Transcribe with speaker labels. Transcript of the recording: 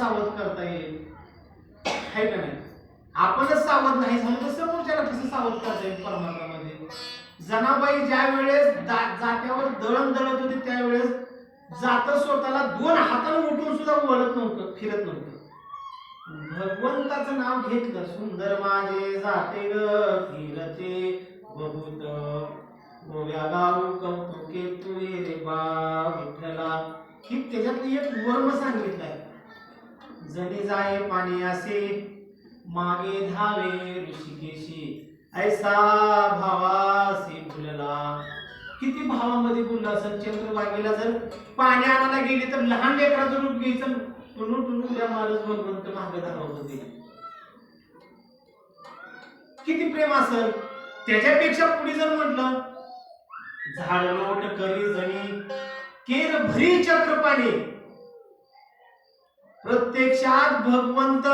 Speaker 1: सावध करता येईल? आहे का नाही? आपणच सावध नाही झालं तर समोरच्याला कसं सावध करता येईल? परमार्थामध्ये जनाबाई ज्या वेळेस जात्यावर दळण दळत होते त्यावेळेस जात स्वतःला 2 हाताने उठून सुद्धा वळत नव्हतं, फिरत नव्हतं. भगवंताचं नाव घेतलं, सुंदर माझे जाते ग फिरते बहुत गोव्या गाऊ कौतुके तुये रे बा विठ्ठला. ही त्याच्यातली एक वर्म सांगितलाय. जणी जाय पाणी असे मागे धावे ऋषिकेशी ऐसा भावासी भुलला. किती भावामध्ये बोलला असेल. चंद्रभागेला जर पाणी आणायला गेली तर लहान लेकराचं रूप घ्यायचं, टुनू टुनू त्या माणूस भगवंत मागे धावत होते. किती प्रेम असेल. त्याच्यापेक्षा पुढे जर म्हटलं झाड लोट करी जणी केर भरी चक्रपाणी. प्रत्यक्षात भगवंत